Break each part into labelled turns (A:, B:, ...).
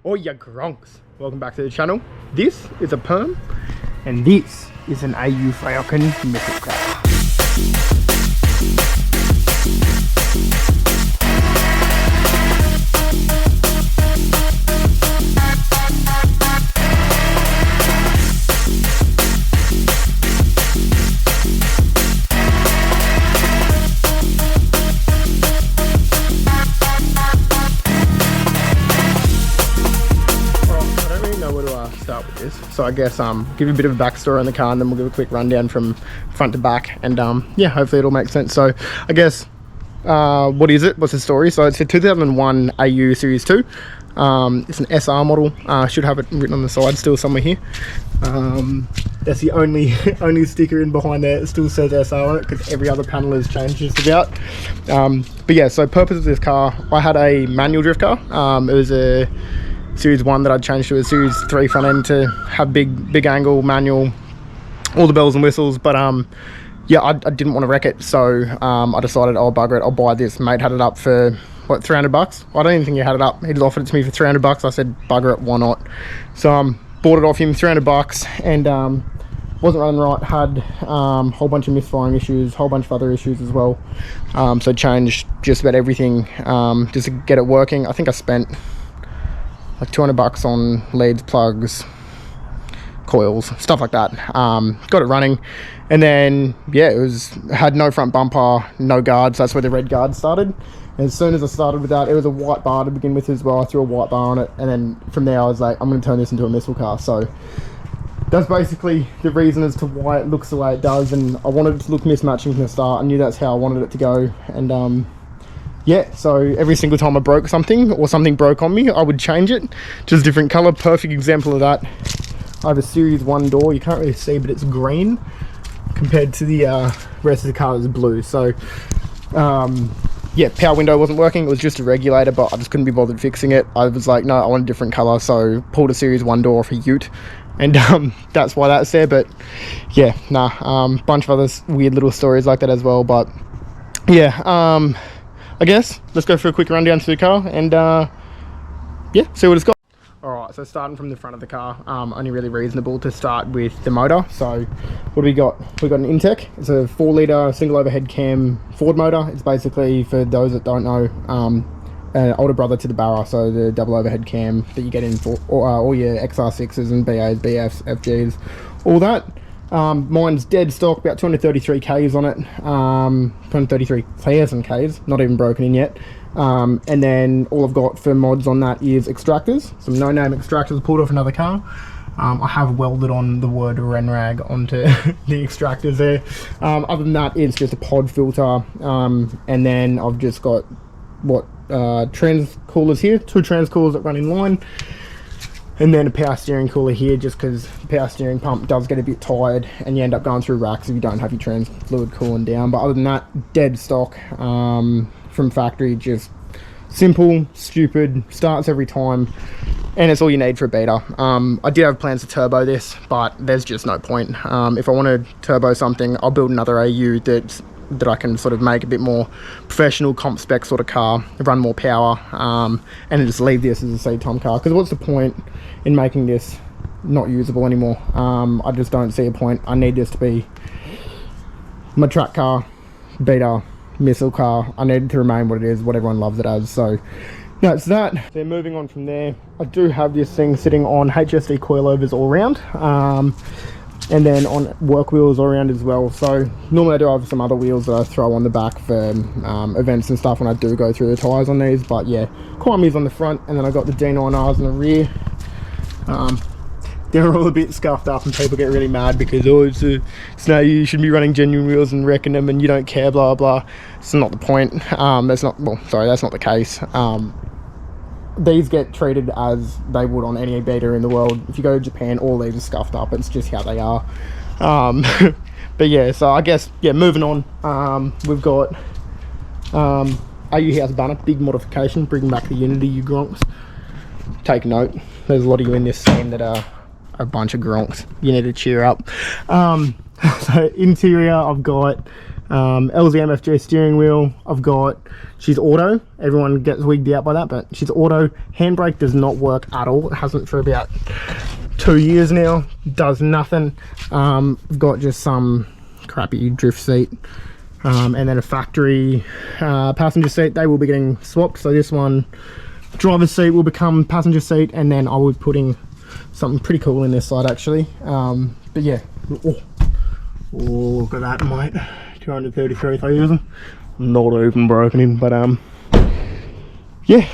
A: Oh ya gronks, welcome back to the channel. This is a perm and this is an AU Falcon metal car. Start with this. So I guess give you a bit of a backstory on the car and then we'll give a quick rundown from front to back, and yeah, hopefully it'll make sense. So I guess what is it? What's the story? So it's a 2001 AU Series 2. It's an SR model. Should have it written on the side still somewhere here. That's the only sticker in behind there. It still says SR on it because every other panel has changed just about. But yeah, so purpose of this car, I had a manual drift car. It was a Series 1 that I'd changed to a Series 3 front end to have big angle, manual, all the bells and whistles. But yeah, I didn't want to wreck it, so I decided, oh bugger it, I'll buy this. Mate had it up for what, 300 bucks? I don't even think he had it up. He offered it to me for 300 bucks. I said bugger it, why not? So bought it off him, 300 bucks, and wasn't running right. Had a whole bunch of misfiring issues, whole bunch of other issues as well. So changed just about everything just to get it working. I think I spent like 200 bucks on leads, plugs, coils, stuff like that. Got it running, and then yeah, had no front bumper, no guards. That's where the red guard started. And as soon as I started with that, it was a white bar to begin with as well. I threw a white bar on it, and then from there I was like, I'm going to turn this into a missile car. So that's basically the reason as to why it looks the way it does, and I wanted it to look mismatching from the start. I knew that's how I wanted it to go, and yeah, so every single time I broke something or something broke on me, I would change it. Just a different color. Perfect example of that, I have a Series 1 door. You can't really see, but it's green compared to the rest of the car is blue. So yeah, power window wasn't working. It was just a regulator, but I just couldn't be bothered fixing it. I was like, no, I want a different color. So pulled a Series 1 door off a ute, and that's why that's there. But yeah, nah, bunch of other weird little stories like that as well. But yeah, I guess let's go for a quick rundown to the car and yeah, see what it's got. Alright, so starting from the front of the car, only really reasonable to start with the motor. So what do we got? We've got an Intec. It's a 4 litre single overhead cam Ford motor. It's basically, for those that don't know, an older brother to the Barra, so the double overhead cam that you get in for all your XR6s and BAs, BFs, FGs, all that. Mine's dead stock, about 233 Ks on it, 233,000 Ks, not even broken in yet. And then all I've got for mods on that is extractors, some no-name extractors pulled off another car. I have welded on the word Renrag onto the extractors there. Other than that, it's just a pod filter, and then I've just got trans coolers here, 2 trans coolers that run in line. And then a power steering cooler here, just because the power steering pump does get a bit tired and you end up going through racks if you don't have your trans fluid cooling down. But other than that, dead stock from factory, just simple, stupid, starts every time, and it's all you need for a beta. I did have plans to turbo this, but there's just no point. If I want to turbo something, I'll build another AU that I can sort of make a bit more professional comp spec sort of car, run more power, and then just leave this as a seat time car. Because what's the point in making this not usable anymore? I just don't see a point. I need this to be my track car, beta, missile car. I need it to remain what it is, what everyone loves it as. So that's that. Then moving on from there, I do have this thing sitting on HSD coilovers all around. And then on work wheels all around as well. So normally I do have some other wheels that I throw on the back for events and stuff when I do go through the tyres on these. But yeah, Kiwamis on the front, and then I got the D9Rs in the rear. They're all a bit scuffed up and people get really mad because, oh, it's no, you should be running genuine wheels and wrecking them and you don't care, blah blah. It's not the point. That's not the case. These get treated as they would on any beta in the world. If you go to Japan, all these are scuffed up. It's just how they are. But yeah, so I guess, yeah, moving on. We've got AU House banner, big modification, bringing back the Unity, you gronks. Take note, there's a lot of you in this scene that are a bunch of gronks. You need to cheer up. So interior, I've got LZMFJ steering wheel. I've got, she's auto. Everyone gets wigged out by that, but she's auto. Handbrake does not work at all. It hasn't for about 2 years now. Does nothing. I've got just some crappy drift seat. And then a factory passenger seat. They will be getting swapped. So this one, driver's seat will become passenger seat, and then I will be putting something pretty cool in this side actually. But yeah, oh, look at that, mate. 233,000. Not even broken in, but yeah.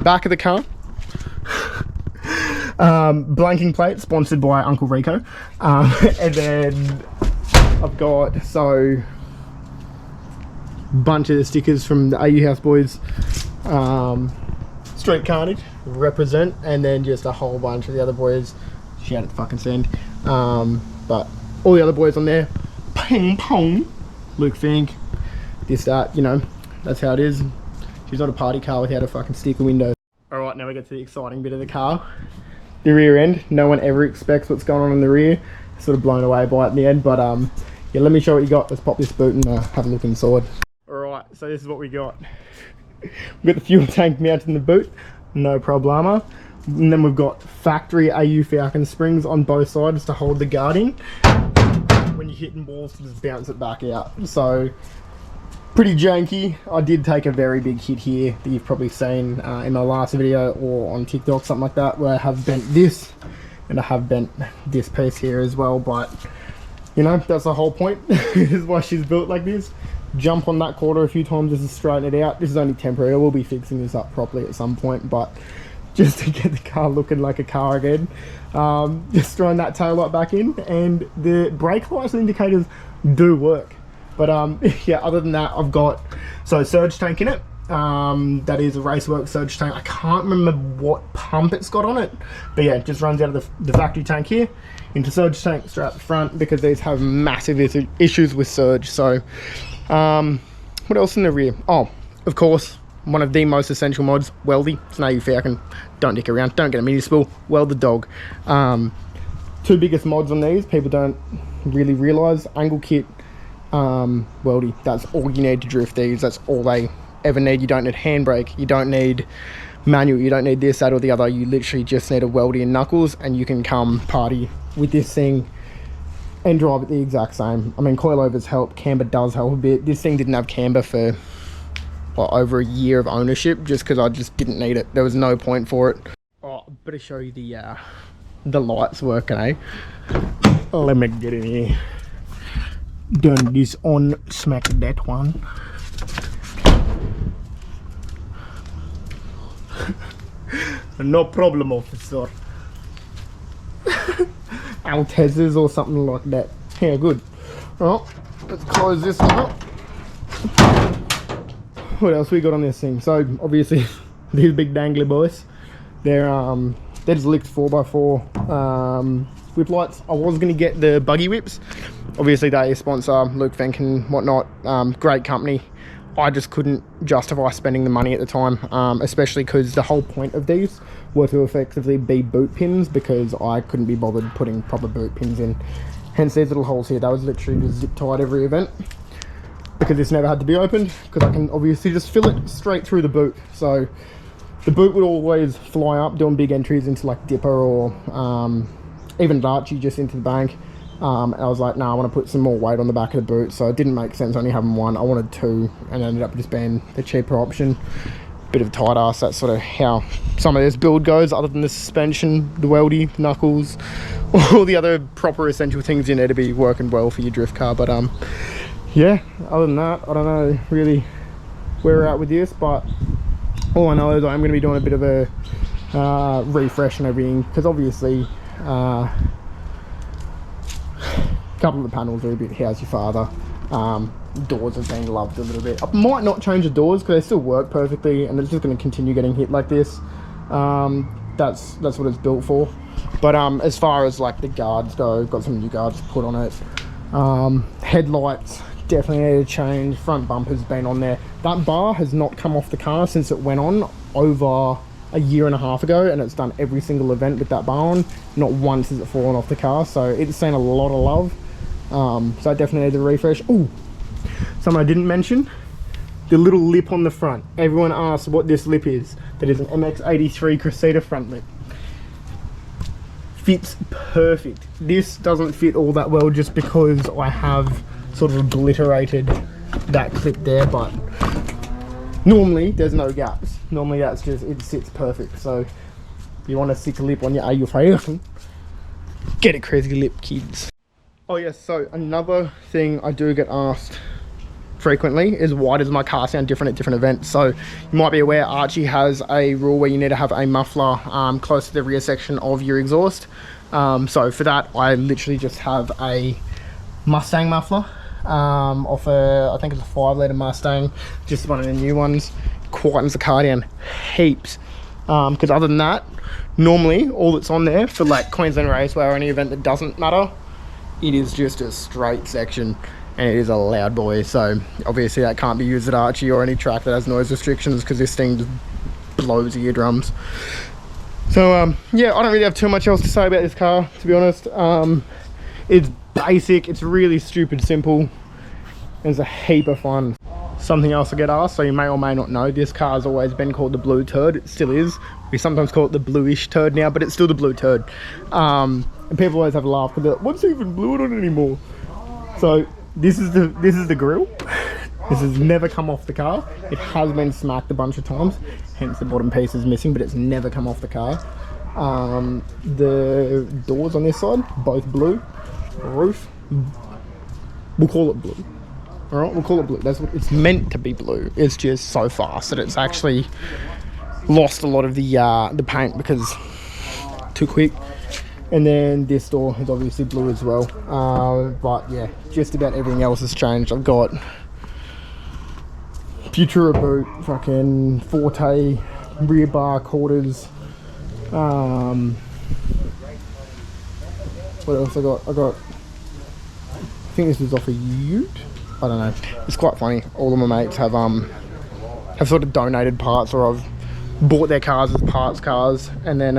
A: Back of the car. Blanking plate sponsored by Uncle Rico. And then I've got bunch of the stickers from the AU House Boys. Street Carnage, represent, and then just a whole bunch of the other boys. Shout at the fucking send. But all the other boys on there. Ping pong. Luke Fink. This, that, you know, that's how it is. She's not a party car without a fucking sticker window. Alright, now we get to the exciting bit of the car. The rear end. No one ever expects what's going on in the rear. Sort of blown away by it in the end, but yeah, let me show what you got. Let's pop this boot and have a look inside. Alright, so this is what we got. We've got the fuel tank mounted in the boot, no problema. And then we've got factory AU Falcon springs on both sides to hold the guard in. When you're hitting balls, to just bounce it back out. So, pretty janky. I did take a very big hit here that you've probably seen in my last video or on TikTok, something like that, where I have bent this and I have bent this piece here as well. But, you know, that's the whole point. Is why she's built like this. Jump on that quarter a few times just to straighten it out. This is only temporary. I will be fixing this up properly at some point, but just to get the car looking like a car again. Just throwing that tail light back in, and the brake lights and indicators do work. But yeah, other than that, I've got surge tank in it. That is a Racework surge tank. I can't remember what pump it's got on it, but yeah, it just runs out of the factory tank here into surge tank straight up the front, because these have massive issues with surge. So what else in the rear? Oh, of course, one of the most essential mods, weldy. It's an AU Falcon. Don't dick around, don't get a mini spool, weld the dog. Two biggest mods on these, people don't really realise: angle kit, weldy. That's all you need to drift these. That's all they ever need. You don't need handbrake, you don't need manual, you don't need this, that, or the other. You literally just need a weldy and knuckles, and you can come party with this thing and drive it the exact same. I mean, coilovers help, camber does help a bit. This thing didn't have camber for over a year of ownership, just because I just didn't need it. There was no point for it. Oh, I better show you the lights working, eh? Let me get in here. Turn this on, smack that one. No problem, officer. Altezes or something like that. Yeah, good. Well, let's close this one up. What else we got on this thing? So obviously these big dangly boys, they're just licked 4x4 whip lights. I was going to get the buggy whips. Obviously they sponsor Luke Fink and whatnot. Great company. I just couldn't justify spending the money at the time, especially because the whole point of these were to effectively be boot pins, because I couldn't be bothered putting proper boot pins in. Hence these little holes here. That was literally just zip tied every event, because this never had to be opened, because I can obviously just fill it straight through the boot. So the boot would always fly up doing big entries into like Dipper or even Darchie, just into the bank. And I was like, no, I want to put some more weight on the back of the boot, so it didn't make sense only having one. I wanted two, and ended up just being the cheaper option. Bit of a tight ass. That's sort of how some of this build goes, other than the suspension, the weldy, knuckles, all the other proper essential things you need to be working well for your drift car. But yeah, other than that, I don't know really where we're at with this, but all I know is I'm going to be doing a bit of a refresh and everything, because obviously a couple of the panels are a bit how's your father. Doors have been loved a little bit. I might not change the doors because they still work perfectly, and it's just going to continue getting hit like this. That's what it's built for. But as far as like the guards go, got some new guards to put on it. Headlights definitely need to change. Front bumper's been on there. That bar has not come off the car since it went on over a year and a half ago, and it's done every single event with that bar on. Not once has it fallen off the car, so it's seen a lot of love. So I definitely need to refresh. Oh, something I didn't mention, the little lip on the front. Everyone asks what this lip is. That is an MX83 Cressida front lip. Fits perfect. This doesn't fit all that well just because I have sort of obliterated that clip there, but normally there's no gaps. Normally that's just, it sits perfect. So if you want to stick a lip on your AU Falcon, get a crazy lip, kids. Oh yes, so another thing I do get asked frequently is why does my car sound different at different events? So you might be aware Archie has a rule where you need to have a muffler close to the rear section of your exhaust. So for that I literally just have a Mustang muffler off a, I think it's a 5-litre Mustang, just one of the new ones. Quietens the car down heaps, because other than that, normally all that's on there for like Queensland Raceway or any event that doesn't matter, it is just a straight section and it is a loud boy. So obviously that can't be used at Archie or any track that has noise restrictions, because this thing just blows eardrums. So yeah, I don't really have too much else to say about this car, to be honest. It's basic, it's really stupid simple, it's a heap of fun. Something else I get asked, so you may or may not know, this car has always been called the Blue Turd. It still is. We sometimes call it the bluish turd now, but it's still the Blue Turd. And people always have a laugh because they're like, what's even blue on it anymore? So this is the grille. This has never come off the car. It has been smacked a bunch of times, hence the bottom piece is missing, but it's never come off the car. The doors on this side, both blue. Roof, we'll call it blue. All right, we'll call it blue. That's what it's meant to be. Blue. It's just so fast that it's actually lost a lot of the paint because too quick. And then this door is obviously blue as well. But yeah, just about everything else has changed. I've got Futura boot, fucking Forte, rear bar quarters. What else I got? I think this is off a Ute. I don't know. It's quite funny. All of my mates have sort of donated parts, or I've bought their cars as parts cars, and then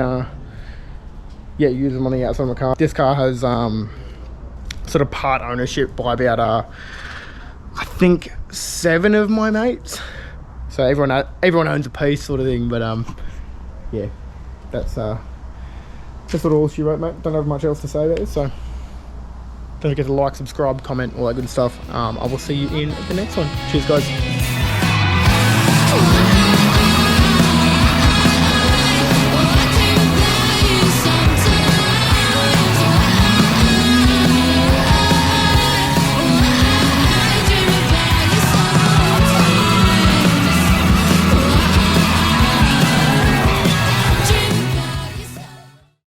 A: yeah, use them on the outside of my car. This car has sort of part ownership by about I think 7 of my mates. So everyone owns a piece, sort of thing. But yeah, that's sort of all she wrote, mate. Don't have much else to say about this, so don't forget to like, subscribe, comment, all that good stuff. I will see you in the next one. Cheers, guys.